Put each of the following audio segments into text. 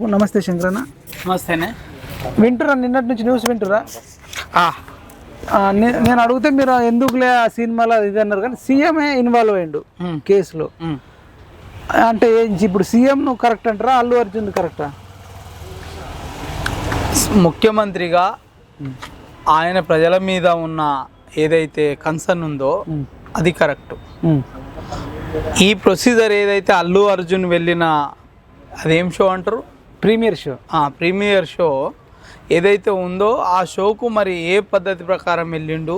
నమస్తే శంకరన్న. నమస్తేనే. వింటురా? నిన్నటి నుంచి న్యూస్ వింటురా? నేను అడిగితే మీరు ఎందుకులే ఆ సినిమాలో ఇది అన్నారు, కానీ సీఎంఏ ఇన్వాల్వ్ అయ్యిండు కేసులో. అంటే ఇప్పుడు సీఎం నువ్వు కరెక్ట్ అంటారా, అల్లు అర్జున్ కరెక్టా? ముఖ్యమంత్రిగా ఆయన ప్రజల మీద ఉన్న ఏదైతే కన్సర్న్ ఉందో అది కరెక్ట్. ఈ ప్రొసీజర్ ఏదైతే అల్లు అర్జున్ వెళ్ళిన అదేం షో అంటారు, ప్రీమియర్ షో ఏదైతే ఉందో ఆ షోకు మరి ఏ పద్ధతి ప్రకారం వెళ్ళిండు,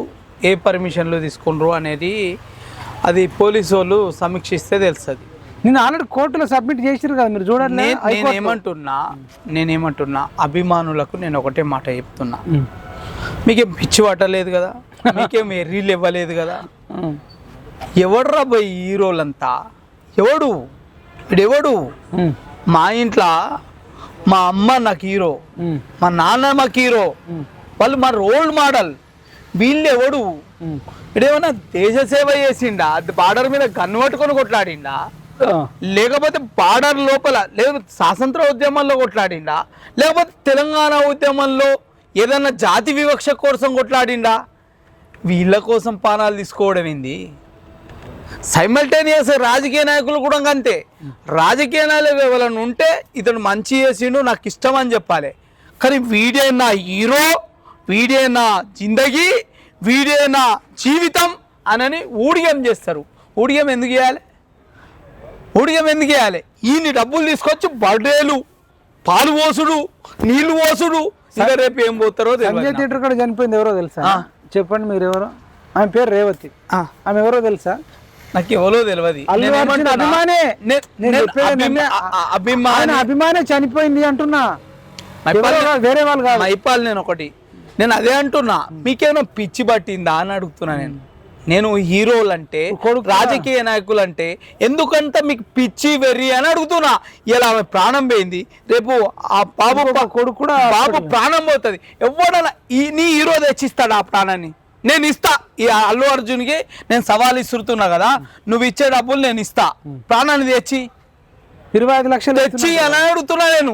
ఏ పర్మిషన్లు తీసుకుండ్రు అనేది అది పోలీసు వాళ్ళు సమీక్షిస్తే తెలుస్తుంది. నేను ఆల్రెడీ కోర్టులో సబ్మిట్ చేసిరు కదా, మీరు చూడండి. నేనేమంటున్నా అభిమానులకు నేను ఒకటే మాట చెప్తున్నా, మీకేం పిచ్చి పట్టలేదు కదా, మీకేం ఎర్రీలు ఇవ్వలేదు కదా. ఎవడ్రా పోయి హీరోలంతా? ఎవడు మా ఇంట్లో మా అమ్మ నాకు హీరో, మా నాన్న మాకు హీరో, వాళ్ళు మా రోల్ మోడల్. వీళ్ళు ఎవడు? ఇడేమన్నా దేశ సేవ చేసిండా? బార్డర్ మీద గన్ను పట్టుకొని కొట్లాడిండా, లేకపోతే బార్డర్ లోపల, లేకపోతే స్వాతంత్ర ఉద్యమంలో కొట్లాడిండా, లేకపోతే తెలంగాణ ఉద్యమంలో ఏదన్నా జాతి వివక్ష కోసం కొట్లాడిండా? వీళ్ళ కోసం పానాలు తీసుకోవడం ఏంది? సైమల్టేనియస్ రాజకీయ నాయకులు కూడా అంతే. రాజకీయ నాయకులు ఎవరైనా ఉంటే ఇతను మంచి చేసిండు నాకు ఇష్టం అని చెప్పాలి, కానీ వీడే నా హీరో, వీడే నా జిందగీ, వీడే నా జీవితం అని ఊడిగం చేస్తారు. ఊడిగం ఎందుకు చేయాలి? ఈయన్ని డబ్బులు తీసుకొచ్చి బర్త్డేలు, పాలు పోసుడు, నీళ్లు పోసుడు, ఇంకా రేపు ఏం పోతారో. సంజయ్ థియేటర్ కూడా చనిపోయింది, ఎవరో తెలుసా? చెప్పండి మీరు ఎవరో. ఆమె పేరు రేవతి. ఆమె ఎవరో తెలుసా? నాకు ఎవరో తెలియదు. అభిమానే చనిపోయింది అంటున్నా, వేరే వాళ్ళు కాదు. అయిపోవాలి. నేను అదే అంటున్నా, మీకేమైనా పిచ్చి పట్టిందా అని అడుగుతున్నా. నేను హీరోలు అంటే, రాజకీయ నాయకులు అంటే ఎందుకంటే మీకు పిచ్చి వెర్రి అని అడుగుతున్నా. ఇలా ఆమె ప్రాణం పోయింది, రేపు ఆ కొడుకు కూడా ప్రాణం పోతుంది. ఎవడన్నా నీ హీరో తెచ్చిస్తాడు ఆ ప్రాణాన్ని? నేను ఇస్తా. ఈ అల్లు అర్జున్కి నేను సవాల్ ఇస్తున్నా కదా, నువ్వు ఇచ్చే డబ్బులు నేను ఇస్తా, ప్రాణాన్ని తెచ్చి 25 లక్షలు తెచ్చి అని అడుగుతున్నా. నేను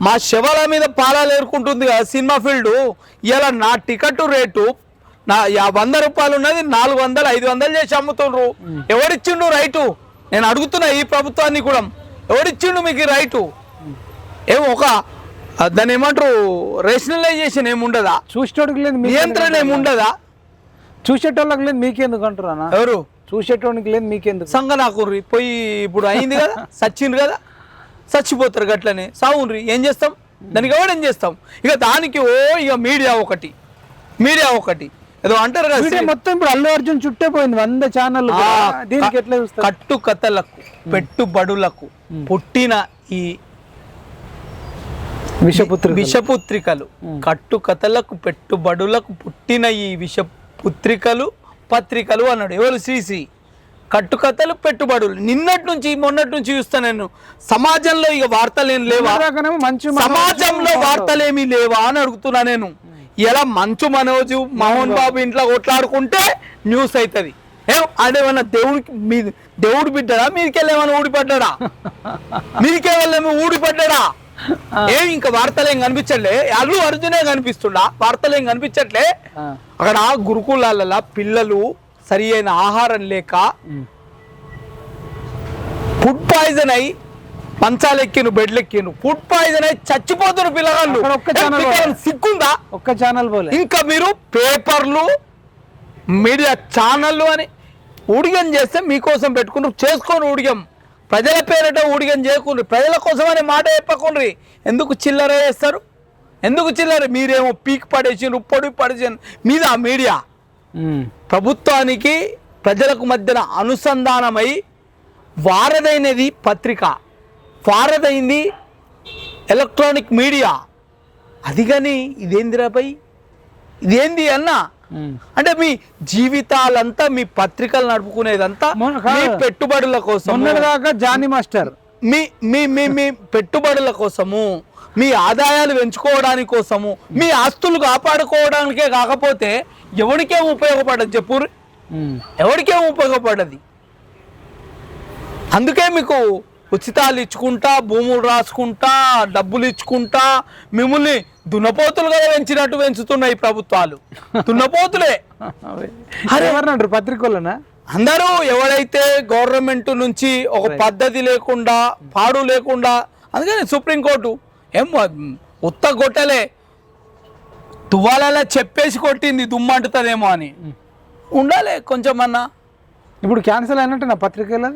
మా శవాల మీద పాలాలు ఏరుకుంటుంది కదా సినిమా ఫీల్డ్. ఇలా నా టికెట్ రేటు నా 100 రూపాయలు ఉన్నది 400, 500 చేసి అమ్ముతుండ్రు. ఎవరిచ్చిండు రైటు? నేను అడుగుతున్నా ఈ ప్రభుత్వాన్ని కూడా, ఎవరిచ్చిండు మీకు ఈ రైటు? ఏమో ఒక దాన్ని ఏమంటారు, రేషనలైజేషన్ ఏముండదా? చూసేటోడికి లేదు, నియంత్రణ ఏముండదా? చూసేటోళ్ళకి లేదు, మీకెందుకు అంటారా? ఎవరు చూసేటోనికి లేదు, మీకెందుకు? సంగ నాకుర్రి పోయి ఇప్పుడు అయింది కదా, చచ్చిండ్రు కదా, చచ్చిపోతారు గట్లనే, సావుండ్రి. ఏం చేస్తాం దానికి? ఎవడేం చేస్తాం? ఇక దానికి ఇక మీడియా ఒకటి ఏదో అంటారు కదా మొత్తం. ఇప్పుడు అల్లు అర్జున్ చుట్టే పోయింది 100 ఛానల్. దీనికి ఎట్లా చూస్తారు? కట్టుకథలకు, పెట్టుబడులకు పుట్టిన ఈ విషపుత్రికలు, కట్టుకథలకు పెట్టుబడులకు పుట్టిన ఈ విషపుత్రికలు పత్రికలు అన్నాడు ఎవరు? శ్రీశ్రీ. కట్టుకథలు, పెట్టుబడులు. మొన్నటి నుంచి చూస్తా నేను. సమాజంలో ఇక వార్తలేం లేవా? సమాజంలో వార్తలేమీ లేవా అని అడుగుతున్నా నేను. ఇలా మంచు మనోజు, మోహన్ బాబు ఇంట్లో కొట్లాడుకుంటే న్యూస్ అవుతుంది. అదేమన్నా దేవుడు బిడ్డడా? మీరికెళ్ళేమన్నా ఊడిపడ్డా? మీరికెళ్ళేమో ఊడిపడ్డా? ఇంకా వార్తలేం కనిపించట్లే? అల్లు అర్జునే కనిపిస్తుండా? వార్తలేం కనిపించట్లే? అక్కడ గురుకులాల పిల్లలు సరి అయిన ఆహారం లేక ఫుడ్ పాయిజన్ అయి మంచాలెక్కిను, బెడ్లెక్కిను, ఫుడ్ పాయిజన్ అయి చచ్చిపోతున్నారు పిల్లగాళ్ళు. సిగ్గుందా? ఒక్క ఛానల్ పోలే. ఇంకా మీరు పేపర్లు, మీడియా ఛానళ్ళు అని ఊడిగం చేస్తే మీకోసం పెట్టుకుని చేసుకోండి. ఊడిగం ప్రజల పేరిట ఊడిగం చేయకుండా, ప్రజల కోసం అనే మాట చెప్పకుండ్రి. ఎందుకు చిల్లర చేస్తారు? ఎందుకు చిల్లర? మీరేమో పీక్ పడేసి పొడి పడేసి మీద మీడియా ప్రభుత్వానికి ప్రజలకు మధ్యన అనుసంధానమై వారదైనది పత్రిక, వారదైంది ఎలక్ట్రానిక్ మీడియా. అది కానీ ఇదేందిరాపై, ఇదేంది అన్నా? అంటే మీ జీవితాలంతా మీ పత్రికలు నడుపుకునేదంతా మీ పెట్టుబడుల కోసం. జానీ మాస్టర్ మీ పెట్టుబడుల కోసము, మీ ఆదాయాలు పెంచుకోవడానికి కోసము, మీ ఆస్తులు కాపాడుకోవడానికే కాకపోతే ఎవరికేం ఉపయోగపడదు చెప్పు? ఎవరికేం ఉపయోగపడది? అందుకే మీకు ఉచితాలు ఇచ్చుకుంటా, భూములు రాసుకుంటా, డబ్బులు ఇచ్చుకుంటా, మిమ్మల్ని దున్నపోతులుగా పెంచినట్టు పెంచుతున్నాయి ఈ ప్రభుత్వాలు. దున్నపోతులే. ఎవరన్నారు పత్రికలనా? అందరూ ఎవరైతే గవర్నమెంట్ నుంచి ఒక పద్ధతి లేకుండా, పాడు లేకుండా, అందుకని సుప్రీంకోర్టు ఏం ఉత్త కొట్టలే, తువ్వాలలో చెప్పేసి కొట్టింది దుమ్మంటుతుందేమో అని. ఉండాలి కొంచెమన్నా. ఇప్పుడు క్యాన్సిల్ అయినట్టు నా పత్రికలు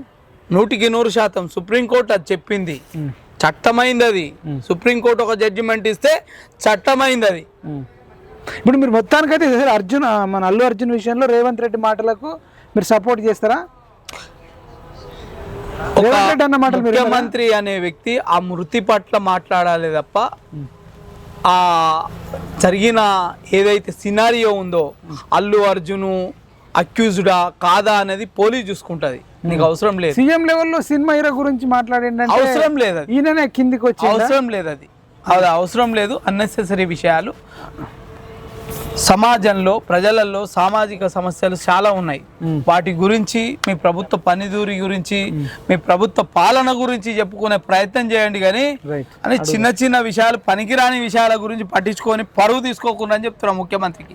100% సుప్రీంకోర్టు అది చెప్పింది, చట్టమైంది అది. సుప్రీంకోర్టు ఒక జడ్జిమెంట్ ఇస్తే చట్టమైంది అది. ఇప్పుడు మీరు మొత్తానికైతే అర్జున్, మన అల్లు అర్జున్ విషయంలో రేవంత్ రెడ్డి మాటలకు మీరు సపోర్ట్ చేస్తారా? రేవంత్ రెడ్డి అన్న మాటలు ముఖ్యమంత్రి అనే వ్యక్తి ఆ మృతి పట్ల మాట్లాడాలి తప్ప ఆ జరిగిన ఏదైతే సినారియో ఉందో, అల్లు అర్జును అక్యూజ్డా కాదా అనేది పోలీస్ చూసుకుంటది. నీకు అవసరం లేదు. సీఎం లెవెల్లో సినిమా హీరో గురించి మాట్లాడిందంటే అవసరం లేదు. అది ఈయననే కిందికి వచ్చి అవసరం లేదు. అది అవసరం లేదు. అన్నెసెసరీ విషయాలు. సమాజంలో, ప్రజలలో సామాజిక సమస్యలు చాలా ఉన్నాయి. వాటి గురించి, మీ ప్రభుత్వ పనిదూరి గురించి, మీ ప్రభుత్వ పాలన గురించి చెప్పుకునే ప్రయత్నం చేయండి. కానీ అని చిన్న చిన్న విషయాలు, పనికిరాని విషయాల గురించి పట్టించుకొని పరువు తీసుకోకుండా అని చెప్తున్నా ముఖ్యమంత్రికి.